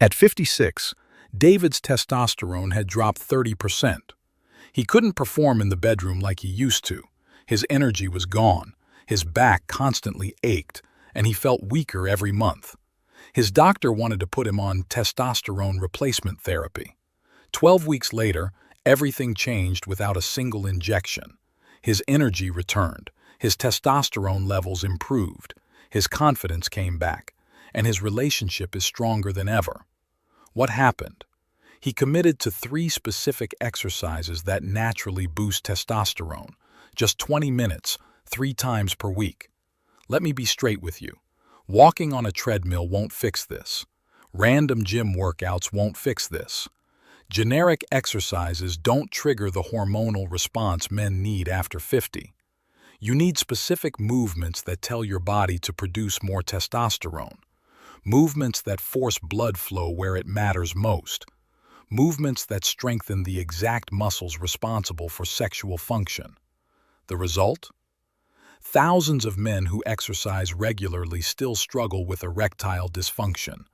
At 56, David's testosterone had dropped 30%. He couldn't perform in the bedroom like he used to. His energy was gone, his back constantly ached, and he felt weaker every month. His doctor wanted to put him on testosterone replacement therapy. 12 weeks later, everything changed without a single injection. His energy returned, his testosterone levels improved, his confidence came back, and his relationship is stronger than ever. What happened? He committed to 3 specific exercises that naturally boost testosterone, just 20 minutes, 3 times per week. Let me be straight with you. Walking on a treadmill won't fix this. Random gym workouts won't fix this. Generic exercises don't trigger the hormonal response men need after 50. You need specific movements that tell your body to produce more testosterone. Movements that force blood flow where it matters most. Movements that strengthen the exact muscles responsible for sexual function. The result? Thousands of men who exercise regularly still struggle with erectile dysfunction,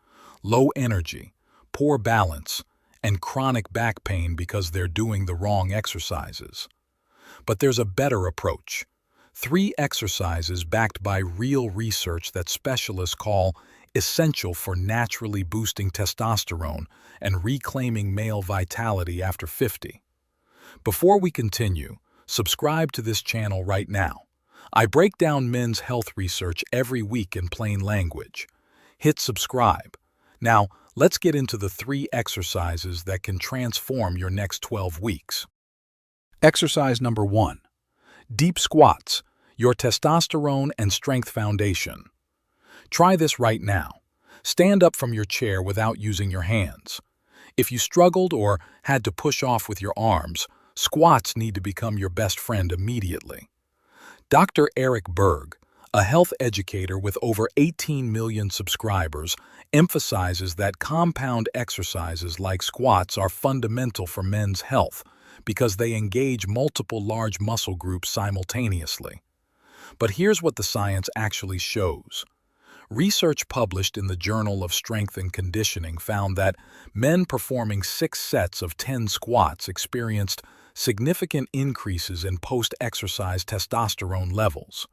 low energy, poor balance, and chronic back pain because they're doing the wrong exercises. But there's a better approach. 3 exercises backed by real research that specialists call essential for naturally boosting testosterone and reclaiming male vitality after 50. Before we continue, subscribe to this channel right now. I break down men's health research every week in plain language. Hit subscribe. Now, let's get into the 3 exercises that can transform your next 12 weeks. Exercise number 1. Deep squats, your testosterone and strength foundation. Try this right now. Stand up from your chair without using your hands. If you struggled or had to push off with your arms, squats need to become your best friend immediately. Dr. Eric Berg, a health educator with over 18 million subscribers, emphasizes that compound exercises like squats are fundamental for men's health because they engage multiple large muscle groups simultaneously. But here's what the science actually shows. Research published in the Journal of Strength and Conditioning found that men performing 6 sets of 10 squats experienced significant increases in post-exercise testosterone levels.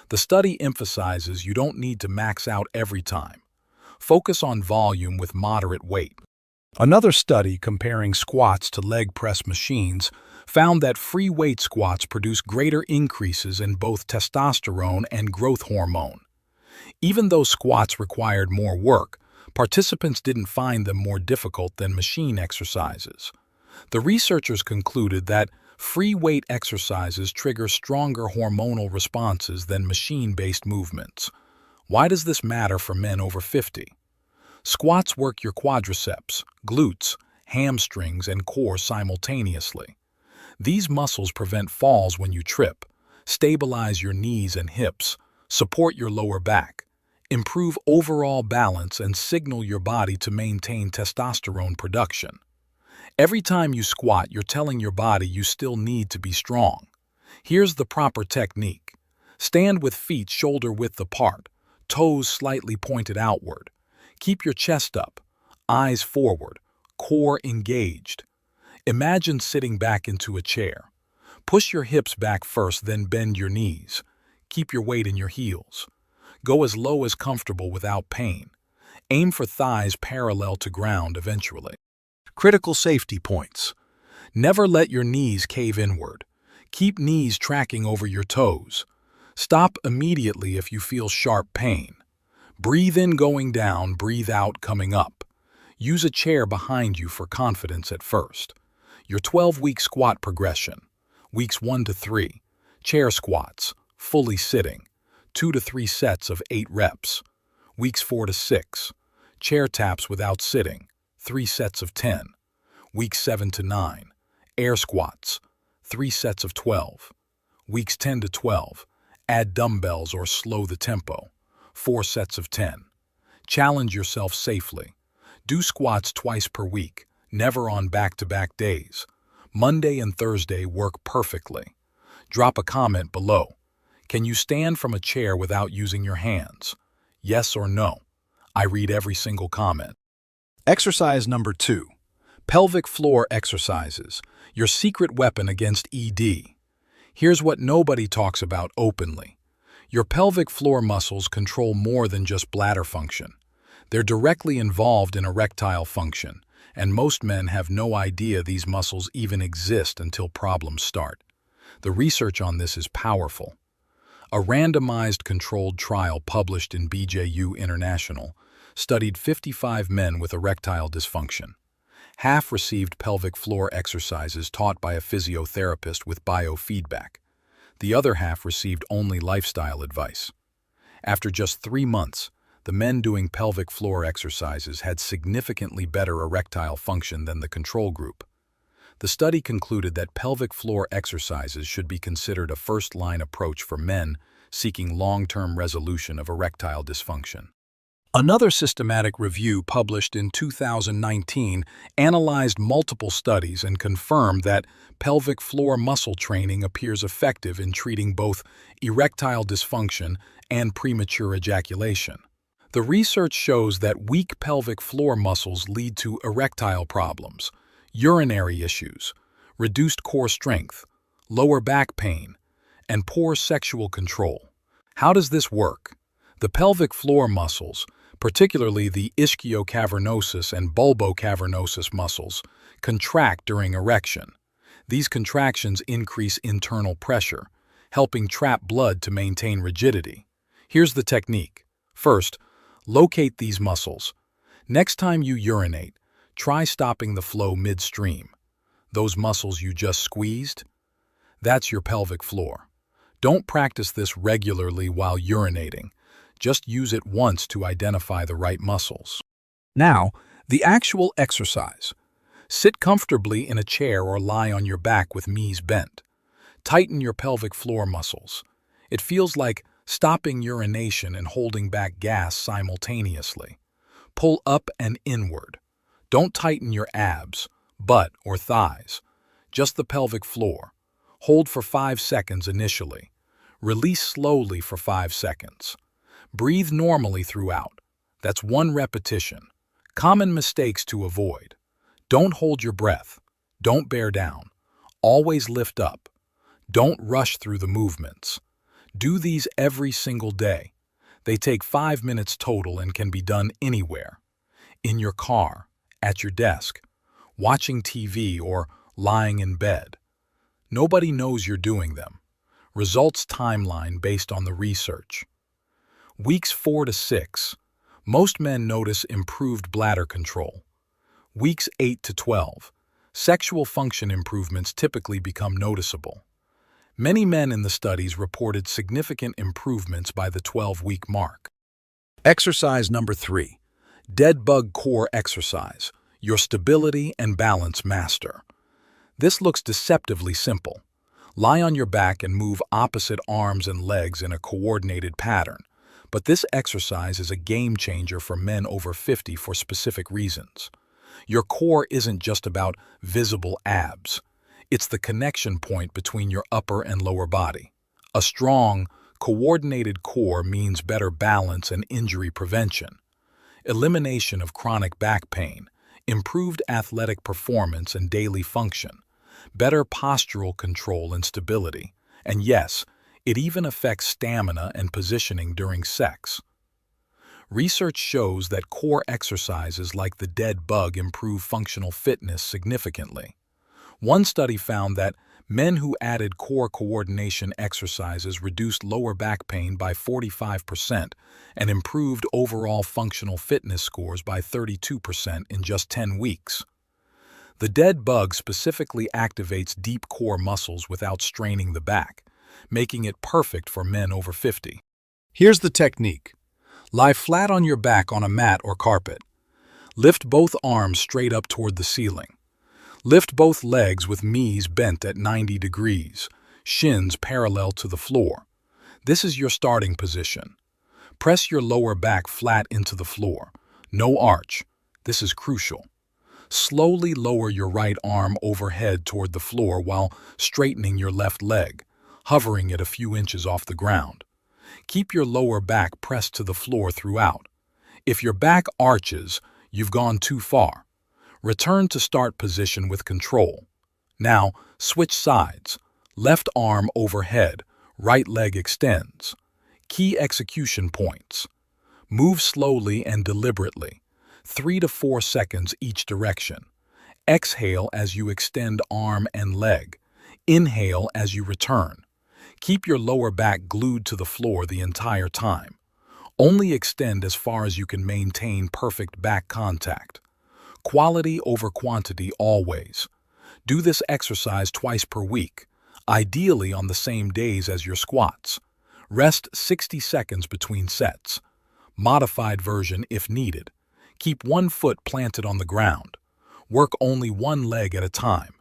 The study emphasizes you don't need to max out every time. Focus on volume with moderate weight. Another study comparing squats to leg press machines found that free weight squats produce greater increases in both testosterone and growth hormone. Even though squats required more work, participants didn't find them more difficult than machine exercises. The researchers concluded that free weight exercises trigger stronger hormonal responses than machine-based movements. Why does this matter for men over 50? Squats work your quadriceps, glutes, hamstrings, and core simultaneously. These muscles prevent falls when you trip, stabilize your knees and hips, support your lower back, improve overall balance, and signal your body to maintain testosterone production. Every time you squat, you're telling your body you still need to be strong. Here's the proper technique. Stand with feet shoulder-width apart, toes slightly pointed outward. Keep your chest up, eyes forward, core engaged. Imagine sitting back into a chair. Push your hips back first, then bend your knees. Keep your weight in your heels. Go as low as comfortable without pain. Aim for thighs parallel to ground eventually. Critical safety points. Never let your knees cave inward. Keep knees tracking over your toes. Stop immediately if you feel sharp pain. Breathe in going down, breathe out coming up. Use a chair behind you for confidence at first. Your 12-week squat progression. Weeks 1 to 3. Chair squats, fully sitting. 2 to 3 sets of 8 reps. Weeks 4 to 6. Chair taps without sitting. 3 sets of 10. Weeks 7 to 9. Air squats. 3 sets of 12. Weeks 10 to 12. Add dumbbells or slow the tempo. 4 sets of 10. Challenge yourself safely. Do squats twice per week, never on back-to-back days. Monday and Thursday work perfectly. Drop a comment below. Can you stand from a chair without using your hands? Yes or no? I read every single comment. Exercise number 2. Pelvic Floor Exercises, your secret weapon against ED. Here's what nobody talks about openly. Your pelvic floor muscles control more than just bladder function. They're directly involved in erectile function, and most men have no idea these muscles even exist until problems start. The research on this is powerful. A randomized controlled trial published in BJU International studied 55 men with erectile dysfunction. Half received pelvic floor exercises taught by a physiotherapist with biofeedback. The other half received only lifestyle advice. After just 3 months, the men doing pelvic floor exercises had significantly better erectile function than the control group. The study concluded that pelvic floor exercises should be considered a first-line approach for men seeking long-term resolution of erectile dysfunction. Another systematic review published in 2019 analyzed multiple studies and confirmed that pelvic floor muscle training appears effective in treating both erectile dysfunction and premature ejaculation. The research shows that weak pelvic floor muscles lead to erectile problems, urinary issues, reduced core strength, lower back pain, and poor sexual control. How does this work? The pelvic floor muscles, particularly the ischiocavernosus and bulbocavernosus muscles, contract during erection. These contractions increase internal pressure, helping trap blood to maintain rigidity. Here's the technique. First, locate these muscles. Next time you urinate, try stopping the flow midstream. Those muscles you just squeezed? That's your pelvic floor. Don't practice this regularly while urinating. Just use it once to identify the right muscles. Now, the actual exercise. Sit comfortably in a chair or lie on your back with knees bent. Tighten your pelvic floor muscles. It feels like stopping urination and holding back gas simultaneously. Pull up and inward. Don't tighten your abs, butt, or thighs. Just the pelvic floor. Hold for 5 seconds initially. Release slowly for 5 seconds. Breathe normally throughout. That's 1 repetition. Common mistakes to avoid. Don't hold your breath. Don't bear down. Always lift up. Don't rush through the movements. Do these every single day. They take 5 minutes total and can be done anywhere. In your car, at your desk, watching TV, or lying in bed. Nobody knows you're doing them. Results timeline based on the research. Weeks 4 to 6, most men notice improved bladder control. Weeks 8 to 12, sexual function improvements typically become noticeable. Many men in the studies reported significant improvements by the 12-week mark. Exercise number 3. Dead bug core exercise, your stability and balance master. This looks deceptively simple. Lie on your back and move opposite arms and legs in a coordinated pattern. But this exercise is a game changer for men over 50 for specific reasons. Your core isn't just about visible abs. It's the connection point between your upper and lower body. A strong, coordinated core means better balance and injury prevention, elimination of chronic back pain, improved athletic performance and daily function, better postural control and stability, and yes, it even affects stamina and positioning during sex. Research shows that core exercises like the dead bug improve functional fitness significantly. One study found that men who added core coordination exercises reduced lower back pain by 45% and improved overall functional fitness scores by 32% in just 10 weeks. The dead bug specifically activates deep core muscles without straining the back, making it perfect for men over 50. Here's the technique. Lie flat on your back on a mat or carpet. Lift both arms straight up toward the ceiling. Lift both legs with knees bent at 90 degrees, shins parallel to the floor. This is your starting position. Press your lower back flat into the floor. No arch. This is crucial. Slowly lower your right arm overhead toward the floor while straightening your left leg, hovering it a few inches off the ground. Keep your lower back pressed to the floor throughout. If your back arches, You've gone too far. Return to start position with control. Now, switch sides. Left arm overhead, right leg extends. Key execution points. Move slowly and deliberately, 3 to 4 seconds each direction. Exhale as you extend arm and leg. Inhale as you return. Keep your lower back glued to the floor the entire time. Only extend as far as you can maintain perfect back contact. Quality over quantity always. Do this exercise twice per week, ideally on the same days as your squats. Rest 60 seconds between sets. Modified version if needed. Keep one foot planted on the ground. Work only one leg at a time.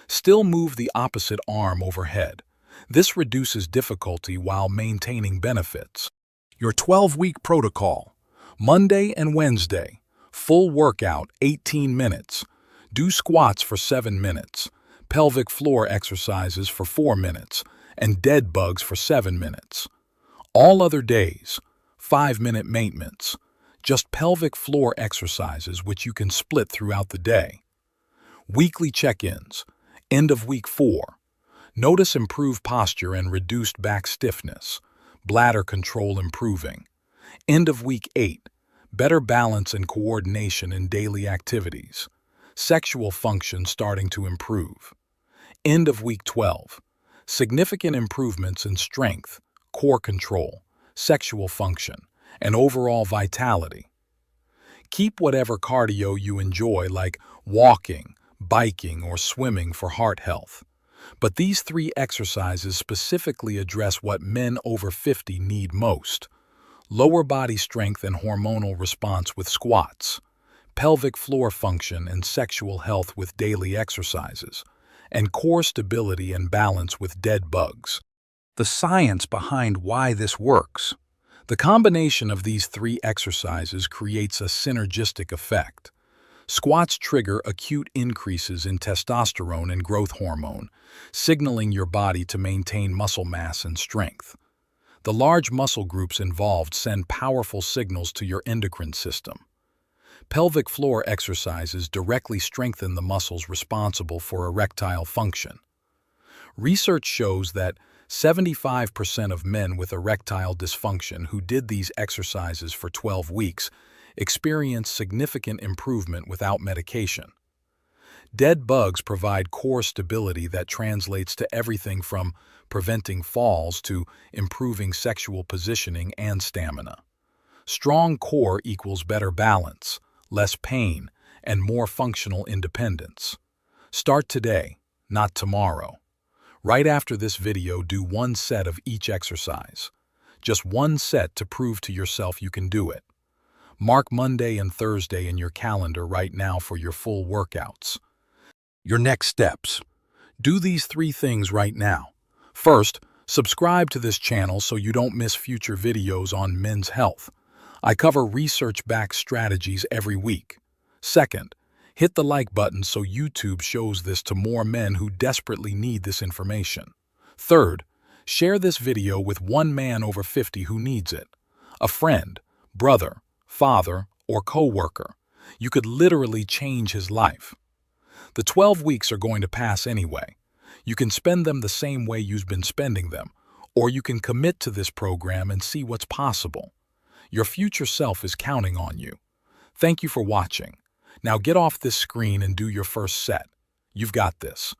Still move the opposite arm overhead. This reduces difficulty while maintaining benefits. Your 12-week protocol. Monday and Wednesday. Full workout, 18 minutes. Do squats for 7 minutes. Pelvic floor exercises for 4 minutes. And dead bugs for 7 minutes. All other days, 5-minute maintenance. Just pelvic floor exercises which you can split throughout the day. Weekly check-ins. End of week 4. Notice improved posture and reduced back stiffness. Bladder control improving. End of week 8. Better balance and coordination in daily activities. Sexual function starting to improve. End of week 12. Significant improvements in strength, core control, sexual function, and overall vitality. Keep whatever cardio you enjoy, like walking, biking, or swimming for heart health. But these 3 exercises specifically address what men over 50 need most. Lower body strength and hormonal response with squats, pelvic floor function and sexual health with daily exercises, and core stability and balance with dead bugs. The science behind why this works. The combination of these 3 exercises creates a synergistic effect. Squats trigger acute increases in testosterone and growth hormone, signaling your body to maintain muscle mass and strength. The large muscle groups involved send powerful signals to your endocrine system. Pelvic floor exercises directly strengthen the muscles responsible for erectile function. Research shows that 75% of men with erectile dysfunction who did these exercises for 12 weeks experienced significant improvement without medication. Dead bugs provide core stability that translates to everything from preventing falls to improving sexual positioning and stamina. Strong core equals better balance, less pain, and more functional independence. Start today, not tomorrow. Right after this video, do 1 set of each exercise. Just 1 set to prove to yourself you can do it. Mark Monday and Thursday in your calendar right now for your full workouts. Your next steps. Do these 3 things right now. First, subscribe to this channel so you don't miss future videos on men's health. I cover research-backed strategies every week. Second, hit the like button so YouTube shows this to more men who desperately need this information. Third, share this video with one man over 50 who needs it. A friend, brother, father, or co-worker. You could literally change his life. The 12 weeks are going to pass anyway. You can spend them the same way you've been spending them, or you can commit to this program and see what's possible. Your future self is counting on you. Thank you for watching. Now get off this screen and do your first set. You've got this.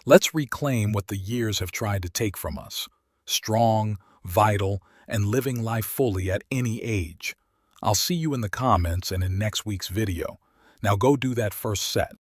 Let's reclaim what the years have tried to take from us. Strong, vital, and living life fully at any age. I'll see you in the comments and in next week's video. Now go do that first set.